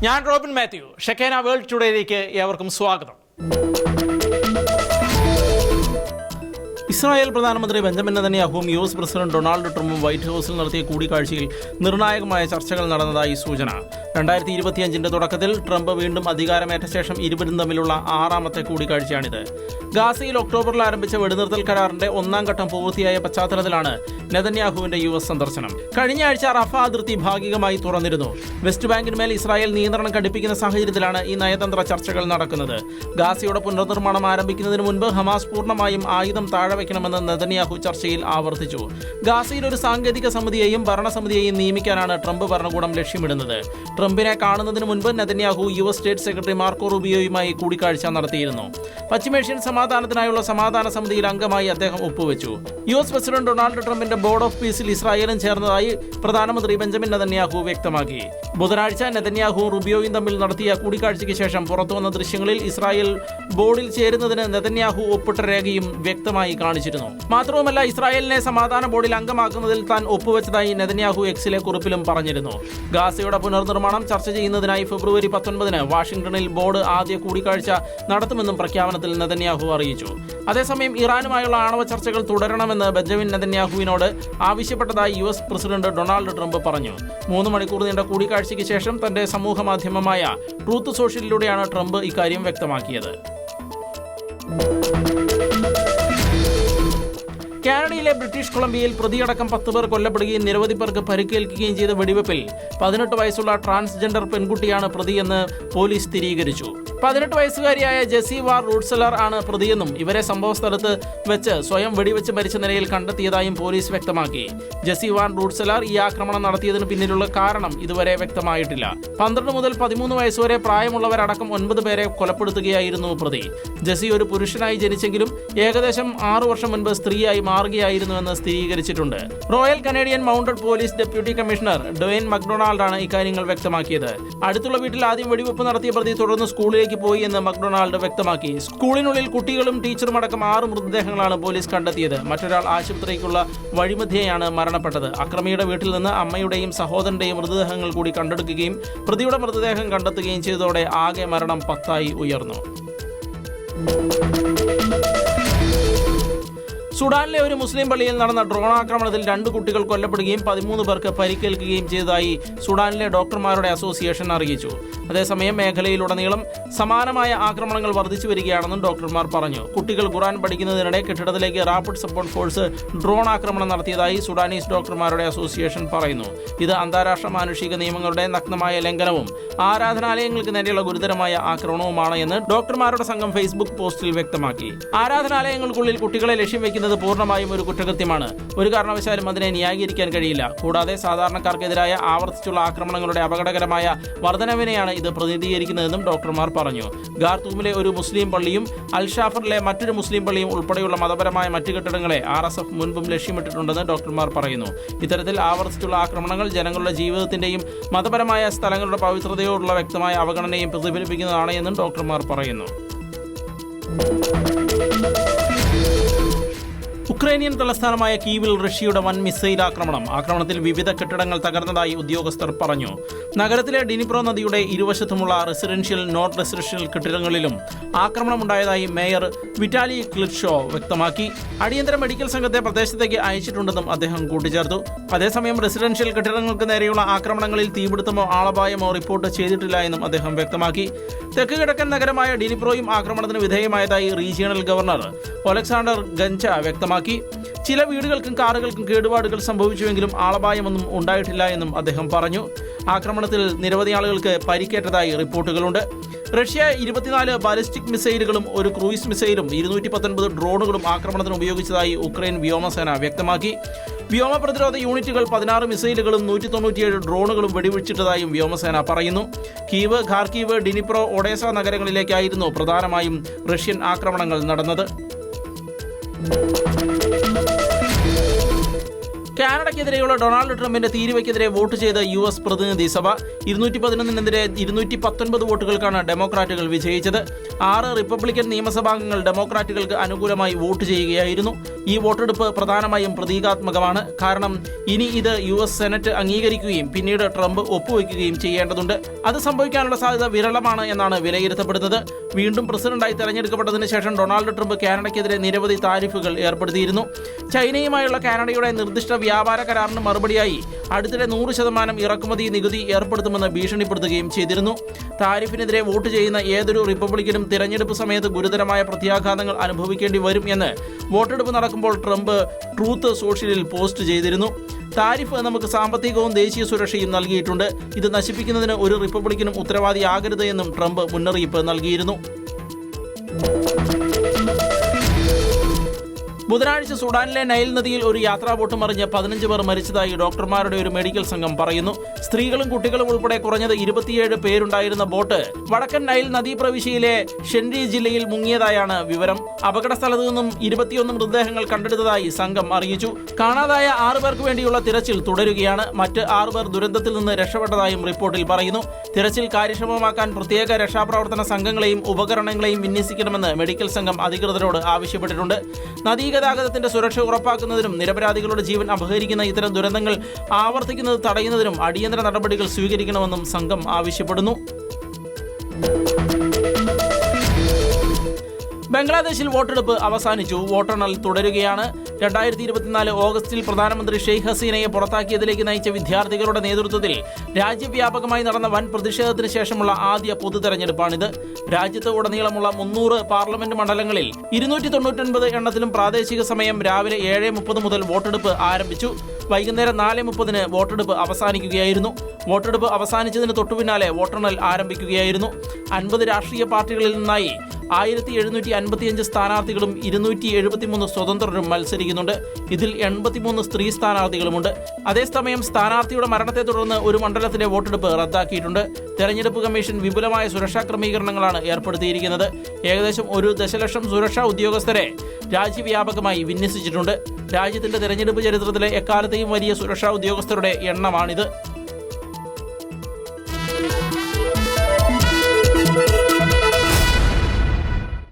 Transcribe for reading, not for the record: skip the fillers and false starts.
ഞാൻ Robin Mathew. ഷെക്കേന world ടുഡേയിലേക്ക് ഏവർക്കും സ്വാഗതം. ഇസ്രായേൽ പ്രധാനമന്ത്രി ബെഞ്ചമിൻ നെതന്യാഹുവും US പ്രസിഡന്റ് ഡൊണാൾഡ് ട്രംപും വൈറ്റ് ഹൗസിൽ നടത്തിയ കൂടിക്കാഴ്ചയിൽ നിർണായകമായ ചർച്ചകൾ നടന്നതായി സൂചന. 2025 തുടക്കത്തിൽ ട്രംപ് വീണ്ടും അധികാരമേറ്റ ശേഷം ഇരുവരും തമ്മിലുള്ള 6ാമത്തെ കൂടിക്കാഴ്ചയാണിത്. ഗാസയിൽ ഒക്ടോബറിൽ ആരംഭിച്ച വെടിനിർത്തൽ കരാറിന്റെ 1ാം ഘട്ടം പൂർത്തിയായ പശ്ചാത്തലത്തിലാണ് നെതന്യാഹുവിന്റെ US സന്ദർശനം. കഴിഞ്ഞ ആഴ്ച റഫ അതിർത്തി ഭാഗികമായി തുറന്നിരുന്നു. വെസ്റ്റ് ബാങ്കിന്മേൽ ഇസ്രായേൽ നിയന്ത്രണം കടുപ്പിക്കുന്ന സാഹചര്യത്തിലാണ് ഈ നയതന്ത്ര ചർച്ചകൾ നടക്കുന്നത്. ഗാസയുടെ പുനർനിർമ്മാണം ആരംഭിക്കുന്നതിന് മുൻപ് ഹമാസ് പൂർണ്ണമായും ആയുധം താഴെവെക്കണമെന്ന് നെതന്യാഹു ചർച്ചയിൽ ആവർത്തിച്ചു. ഗാസയിൽ ഒരു സാങ്കേതിക സമിതിയെയും ഭരണസമിതിയെയും നിയമിക്കാനാണ് ട്രംപ് ഭരണകൂടം ലക്ഷ്യമിടുന്നത്. ട്രംപിനെ കാണുന്നതിന് മുൻപ് Netanyahu US state secretary Marco റൂബിയോയുമായി കൂടിക്കാഴ്ച നടത്തിയിരുന്നു. പശ്ചിമേഷ്യൻ സമാധാനത്തിനായുള്ള സമാധാന സമിതിയിൽ അംഗമായി അദ്ദേഹം ഒപ്പുവെച്ചു. US പ്രസിഡന്റ് ഡൊണാൾഡ് ട്രംപിന്റെ ബോർഡ് ഓഫ് പീസിൽ ഇസ്രായേലും ചേർന്നതായി പ്രധാനമന്ത്രി ബെഞ്ചമിൻ നെതന്യാഹു വ്യക്തമാക്കി. ബുധനാഴ്ച നെതന്യാഹു റൂബിയോയും തമ്മിൽ നടത്തിയ കൂടിക്കാഴ്ചയ്ക്ക് ശേഷം പുറത്തുവന്ന ദൃശ്യങ്ങളിൽ ഇസ്രായേൽ ബോർഡിൽ ചേരുന്നതിന് നെതന്യാഹു ഒപ്പിട്ട രേഖയും വ്യക്തമായി കാണിച്ചിരുന്നു. മാത്രവുമല്ല, ഇസ്രായേലിനെ സമാധാന ബോർഡിൽ അംഗമാക്കുന്നതിൽ താൻ ഒപ്പുവെച്ചതായി നെതന്യാഹു എക്സിലെ കുറിപ്പിലും പറഞ്ഞിരുന്നു. ഗാസയുടെ പുനർനിർമ്മാണം ചർച്ച ചെയ്യുന്നതിനായി ഫെബ്രുവരി 19 വാഷിംഗ്ടണിൽ ബോർഡ് ആദ്യ കൂടിക്കാഴ്ച നടത്തുമെന്നും പ്രഖ്യാപനത്തിൽ നെതന്യാഹു അറിയിച്ചു. അതേസമയം ഇറാനുമായുള്ള ആണവ ചർച്ചകൾ തുടരണമെന്ന് ബെഞ്ചമിൻ നെതന്യാഹുവിനോട് ആവശ്യപ്പെട്ടതായി US പ്രസിഡന്റ് ഡൊണാൾഡ് ട്രംപ് പറഞ്ഞു. 3 മണിക്കൂർ നീണ്ട കൂടിക്കാഴ്ചയ്ക്ക് ശേഷം തന്റെ സമൂഹ മാധ്യമമായ ട്രൂത്ത് സോഷ്യലിലൂടെയാണ് ട്രംപ് ഇക്കാര്യം വ്യക്തമാക്കിയത്. കാനഡയിലെ ബ്രിട്ടീഷ് കൊളംബിയയിൽ പ്രതിയടക്കം 10 പേർ കൊല്ലപ്പെടുകയും നിരവധി പേർക്ക് പരിക്കേൽക്കുകയും ചെയ്ത വെടിവെപ്പിൽ 18 വയസ്സുള്ള ട്രാൻസ്ജെൻഡർ പെൺകുട്ടിയാണ് പ്രതിയെന്ന് പോലീസ് സ്ഥിരീകരിച്ചു. 18 വയസ്സുകാരിയായ ജെസി വാർ റൂട്ട്സെലർ ആണ് പ്രതിയെന്നും ഇവരെ സംഭവസ്ഥലത്ത് വെച്ച് സ്വയം വെടിവെച്ച് മരിച്ച നിലയിൽ കണ്ടെത്തിയതായും പോലീസ് വ്യക്തമാക്കി. ജെസി വാർ റൂട്ട്സെലർ ഈ ആക്രമണം നടത്തിയതിന് പിന്നിലുള്ള കാരണം ഇതുവരെ വ്യക്തമായിട്ടില്ല. 12 മുതൽ 13 വയസ്സുവരെ പ്രായമുള്ളവരടക്കം 9 പേരെ കൊലപ്പെടുത്തുകയായിരുന്നു പ്രതി. ജെസി ഒരു പുരുഷനായി ജനിച്ചെങ്കിലും ഏകദേശം 6 വർഷം മുൻപ് സ്ത്രീയായി മാറുകയായിരുന്നുവെന്ന് സ്ഥിരീകരിച്ചിട്ടുണ്ട്. Royal Canadian mounted police deputy commissioner Dwayne മക്ഡൊണാൾഡാണ് ഇക്കാര്യങ്ങൾ വ്യക്തമാക്കിയത്. അടുത്തുള്ള വീട്ടിൽ ആദ്യം വെടിവെപ്പ് നടത്തിയ പ്രതി തുടർന്ന് സ്കൂളിലേക്ക് പോയി എന്ന് മക്ഡൊണാൾഡ് വ്യക്തമാക്കി. സ്കൂളിനുള്ളിൽ കുട്ടികളും ടീച്ചറും അടക്കം 6 മൃതദേഹങ്ങളാണ് പോലീസ് കണ്ടെത്തിയത്. മറ്റൊരാൾ ആശുപത്രിക്കുള്ള വഴിമധ്യേയാണ് മരണപ്പെട്ടത്. അക്രമിയുടെ വീട്ടിൽ നിന്ന് അമ്മയുടെയും സഹോദരന്റെയും മൃതദേഹങ്ങൾ കൂടി കണ്ടെടുക്കുകയും പ്രതിയുടെ മൃതദേഹം കണ്ടെത്തുകയും ചെയ്തതോടെ ആകെ മരണം 10 ഉയർന്നു. സുഡാനിലെ ഒരു മുസ്ലിം പള്ളിയിൽ നടന്ന ഡ്രോൺ ആക്രമണത്തിൽ 2 കുട്ടികൾ കൊല്ലപ്പെടുകയും 13 പേർക്ക് പരിക്കേൽക്കുകയും ചെയ്തതായി സുഡാനിലെ ഡോക്ടർമാരുടെ അസോസിയേഷൻ അറിയിച്ചു. അതേസമയം മേഖലയിലുടനീളം സമാനമായ ആക്രമണങ്ങൾ വർദ്ധിച്ചു വരികയാണെന്നും ഡോക്ടർമാർ പറഞ്ഞു. കുട്ടികൾ ഖുർആൻ പഠിക്കുന്നതിനിടെ കെട്ടിടത്തിലേക്ക് റാപ്പിഡ് സപ്പോർട്ട് ഫോഴ്സ് ഡ്രോൺ ആക്രമണം നടത്തിയതായി സുഡാനീസ് ഡോക്ടർമാരുടെ അസോസിയേഷൻ പറയുന്നു. ഇത് അന്താരാഷ്ട്ര മാനുഷിക നിയമങ്ങളുടെ നഗ്നമായ ലംഘനവും ആരാധനാലയങ്ങൾക്ക് നേരെയുള്ള ഗുരുതരമായ ആക്രമണവുമാണ് എന്ന് ഡോക്ടർമാരുടെ സംഘം ഫേസ്ബുക്ക് പോസ്റ്റിൽ വ്യക്തമാക്കി. ആരാധനാലയങ്ങൾക്കുള്ളിൽ കുട്ടികളെ ലക്ഷ്യം വെക്കുന്നത് പൂർണ്ണമായും ഒരു കുറ്റകൃത്യമാണ്. ഒരു കാരണവശാലും അതിനെ ന്യായീകരിക്കാൻ കഴിയില്ല. കൂടാതെ സാധാരണക്കാർക്കെതിരായ ആവർത്തിച്ചുള്ള ആക്രമണങ്ങളുടെ അപകടകരമായ വർധനവിനെയാണ് ഇത് പ്രതിനിധീകരിക്കുന്നതെന്നും ഡോക്ടർമാർ പറഞ്ഞു. ഖാർത്തൂമിലെ ഒരു മുസ്ലിം പള്ളിയും അൽഷാഫറിലെ മറ്റൊരു മുസ്ലിം പള്ളിയും ഉൾപ്പെടെയുള്ള മതപരമായ മറ്റു കെട്ടിടങ്ങളെ RSF മുൻപും ലക്ഷ്യമിട്ടിട്ടുണ്ടെന്ന് ഡോക്ടർമാർ പറയുന്നു. ഇത്തരത്തിൽ ആവർത്തിച്ചുള്ള ആക്രമണങ്ങൾ ജനങ്ങളുടെ ജീവിതത്തിന്റെയും മതപരമായ സ്ഥലങ്ങളുടെ പവിത്രതയോടുള്ള വ്യക്തമായ അവഗണനയും പ്രതിഫലിപ്പിക്കുന്നതാണ് എന്നും ഡോക്ടർമാർ പറയുന്നു. ഉക്രൈനിയൻ തലസ്ഥാനമായ കീവിൽ റഷ്യയുടെ വൻ മിസൈൽ ആക്രമണത്തിൽ വിവിധ കെട്ടിടങ്ങൾ തകർന്നതായി ഉദ്യോഗസ്ഥർ പറഞ്ഞു. നഗരത്തിലെ ഡിനിപ്രോ നദിയുടെ ഇരുവശത്തുമുള്ള റെസിഡൻഷ്യൽ നോൺ റെസിഡൻഷ്യൽ കെട്ടിടങ്ങളിലും ആക്രമണമുണ്ടായതായി മേയർ വിറ്റാലി ക്ലിറ്റ്ഷോ വ്യക്തമാക്കി. അടിയന്തര മെഡിക്കൽ സംഘത്തെ പ്രദേശത്തേക്ക് അയച്ചിട്ടുണ്ടെന്നും അദ്ദേഹം കൂട്ടിച്ചേർത്തു. അതേസമയം റെസിഡൻഷ്യൽ കെട്ടിടങ്ങൾക്ക് നേരെയുള്ള ആക്രമണങ്ങളിൽ തീപിടുത്തമോ ആളപായമോ റിപ്പോർട്ട് ചെയ്തിട്ടില്ല എന്നും അദ്ദേഹം വ്യക്തമാക്കി. തെക്ക് കിഴക്കൻ നഗരമായ ഡിനിപ്രോയും ആക്രമണത്തിന് വിധേയമായതായി റീജിയണൽ ഗവർണർ ഒലക്സാണ്ടർ ഗഞ്ച വ്യക്തമാക്കി. ചില വീടുകൾക്കും കാറുകൾക്കും കേടുപാടുകൾ സംഭവിച്ചുവെങ്കിലും ആളപായമൊന്നും ഉണ്ടായിട്ടില്ല എന്നും അദ്ദേഹം പറഞ്ഞു. ആക്രമണത്തിൽ നിരവധി ആളുകൾക്ക് പരിക്കേറ്റതായി റിപ്പോർട്ടുകളുണ്ട്. റഷ്യ 24 ബാലിസ്റ്റിക് മിസൈലുകളും ഒരു ക്രൂയിസ് മിസൈലും 219 ഡ്രോണുകളും ആക്രമണത്തിന് ഉപയോഗിച്ചതായി ഉക്രൈൻ വ്യോമസേന വ്യക്തമാക്കി. വ്യോമ പ്രതിരോധ യൂണിറ്റുകൾ 16 മിസൈലുകളും 197 ഡ്രോണുകളും വെടിവെച്ചിട്ടതായും വ്യോമസേന പറയുന്നു. കീവ്, ഖാർക്കീവ്, ഡിനിപ്രോ, ഒഡേസ നഗരങ്ങളിലേക്കായിരുന്നു പ്രധാനമായും റഷ്യൻ ആക്രമണങ്ങൾ നടന്നത്. കാനഡയ്ക്കെതിരെയുള്ള ഡൊണാൾഡ് ട്രംപിന്റെ തീരുവയ്ക്കെതിരെ വോട്ട് ചെയ്ത US പ്രതിനിധി സഭ 211-നെതിരെ 219 വോട്ടുകൾക്കാണ് ഡെമോക്രാറ്റുകൾ വിജയിച്ചത്. 6 റിപ്പബ്ലിക്കൻ നിയമസഭാംഗങ്ങൾ ഡെമോക്രാറ്റുകൾക്ക് അനുകൂലമായി വോട്ട് ചെയ്യുകയായിരുന്നു. ഈ വോട്ടെടുപ്പ് പ്രധാനമായും പ്രതീകാത്മകമാണ്. കാരണം ഇനി ഇത് US സെനറ്റ് അംഗീകരിക്കുകയും പിന്നീട് ട്രംപ് ഒപ്പുവെക്കുകയും ചെയ്യേണ്ടതുണ്ട്. അത് സംഭവിക്കാനുള്ള സാധ്യത വിരളമാണ് എന്നാണ് വിലയിരുത്തപ്പെടുന്നത്. വീണ്ടും പ്രസിഡന്റായി തെരഞ്ഞെടുക്കപ്പെട്ടതിന് ശേഷം ഡൊണാൾഡ് ട്രംപ് കാനഡയ്ക്കെതിരെ നിരവധി താരിഫുകൾ ഏർപ്പെടുത്തിയിരുന്നു. ചൈനയുമായുള്ള കാനഡയുടെ നിർദ്ദിഷ്ട വ്യാപാര കരാറിന് മറുപടിയായി അടുത്തിടെ 100% ഇറക്കുമതി നികുതി ഏർപ്പെടുത്തുമെന്ന് ഭീഷണിപ്പെടുത്തുകയും ചെയ്തിരുന്നു. താരിഫിനെതിരെ വോട്ട് ചെയ്യുന്ന ഏതൊരു റിപ്പബ്ലിക്കനും തിരഞ്ഞെടുപ്പ് സമയത്ത് ഗുരുതരമായ പ്രത്യാഘാതങ്ങൾ അനുഭവിക്കേണ്ടി വരും എന്ന് വോട്ടെടുപ്പ് നടക്കുമ്പോൾ ട്രംപ് ട്രൂത്ത് സോഷ്യലിൽ പോസ്റ്റ് ചെയ്തിരുന്നു. താരിഫ് നമുക്ക് സാമ്പത്തികവും ദേശീയ സുരക്ഷയും നൽകിയിട്ടുണ്ട്. ഇത് നശിപ്പിക്കുന്നതിന് ഒരു റിപ്പബ്ലിക്കനും ഉത്തരവാദിയാകരുത് എന്നും ട്രംപ് മുന്നറിയിപ്പ് നൽകിയിരുന്നു. ബുധനാഴ്ച സുഡാനിലെ നൈൽ നദിയിൽ ഒരു യാത്രാ ബോട്ട് മറിഞ്ഞ് 15 പേർ മരിച്ചതായി ഡോക്ടർമാരുടെ ഒരു മെഡിക്കൽ സംഘം പറയുന്നു. സ്ത്രീകളും കുട്ടികളും ഉൾപ്പെടെ കുറഞ്ഞത് 27 പേരുണ്ടായിരുന്ന ബോട്ട് വടക്കൻ നൈൽ നദീപ്രവിശ്യയിലെ ഷെൻരി ജില്ലയിൽ മുങ്ങിയതായാണ് വിവരം. അപകട സ്ഥലത്തു നിന്നും 21 മൃതദേഹങ്ങൾ കണ്ടെടുത്തതായി സംഘം അറിയിച്ചു. കാണാതായ 6 പേർക്ക് വേണ്ടിയുള്ള തിരച്ചിൽ തുടരുകയാണ്. മറ്റ് 6 പേർ ദുരന്തത്തിൽ നിന്ന് രക്ഷപ്പെട്ടതായും റിപ്പോർട്ടിൽ പറയുന്നു. തിരച്ചിൽ കാര്യക്ഷമമാക്കാൻ പ്രത്യേക രക്ഷാപ്രവർത്തന സംഘങ്ങളെയും ഉപകരണങ്ങളെയും വിന്യസിക്കണമെന്ന് മെഡിക്കൽ സംഘം അധികൃതരോട് ആവശ്യപ്പെട്ടിട്ടുണ്ട്. ഗതാഗതത്തിന്റെ സുരക്ഷ ഉറപ്പാക്കുന്നതിനും നിരപരാധികളുടെ ജീവൻ അപഹരിക്കുന്ന ഇത്തരം ദുരന്തങ്ങൾ ആവർത്തിക്കുന്നത് തടയുന്നതിനും അടിയന്തര നടപടികൾ സ്വീകരിക്കണമെന്നും സംഘം ആവശ്യപ്പെടുന്നു. ബംഗ്ലാദേശിൽ വോട്ടെടുപ്പ് അവസാനിച്ചു. വോട്ടെണ്ണൽ തുടരുകയാണ്. 2024 ഓഗസ്റ്റിൽ പ്രധാനമന്ത്രി ഷെയ്ഖ് ഹസീനയെ പുറത്താക്കിയതിലേക്ക് നയിച്ച വിദ്യാർത്ഥികളുടെ നേതൃത്വത്തിൽ രാജ്യവ്യാപകമായി നടന്ന വൻ പ്രതിഷേധത്തിന് ശേഷമുള്ള ആദ്യ പൊതു തെരഞ്ഞെടുപ്പാണിത്. രാജ്യത്ത് ഉടനീളമുള്ള 300 പാർലമെന്റ് മണ്ഡലങ്ങളിൽ 299 എണ്ണത്തിലും പ്രാദേശിക സമയം രാവിലെ 7:30 മുതൽ വോട്ടെടുപ്പ് ആരംഭിച്ചു. വൈകുന്നേരം 4:30 വോട്ടെടുപ്പ് അവസാനിക്കുകയായിരുന്നു. വോട്ടെടുപ്പ് അവസാനിച്ചതിന് തൊട്ടുപിന്നാലെ വോട്ടെണ്ണൽ ആരംഭിക്കുകയായിരുന്നു. 50 രാഷ്ട്രീയ പാർട്ടികളിൽ നിന്നായി 1755 സ്ഥാനാർത്ഥികളും 273 സ്വതന്ത്രരും മത്സരിക്കുന്നുണ്ട്. ഇതിൽ 83 സ്ത്രീ സ്ഥാനാർത്ഥികളുമുണ്ട്. അതേസമയം സ്ഥാനാർത്ഥിയുടെ മരണത്തെ തുടർന്ന് ഒരു മണ്ഡലത്തിലെ വോട്ടെടുപ്പ് റദ്ദാക്കിയിട്ടുണ്ട്. തെരഞ്ഞെടുപ്പ് കമ്മീഷൻ വിപുലമായ സുരക്ഷാ ക്രമീകരണങ്ങളാണ് ഏർപ്പെടുത്തിയിരിക്കുന്നത്. ഏകദേശം 1 ദശലക്ഷം സുരക്ഷാ ഉദ്യോഗസ്ഥരെ രാജ്യവ്യാപകമായി വിന്യസിച്ചിട്ടുണ്ട്. രാജ്യത്തിന്റെ തെരഞ്ഞെടുപ്പ് ചരിത്രത്തിലെ എക്കാലത്തെയും വലിയ സുരക്ഷാ ഉദ്യോഗസ്ഥരുടെ എണ്ണമാണിത്.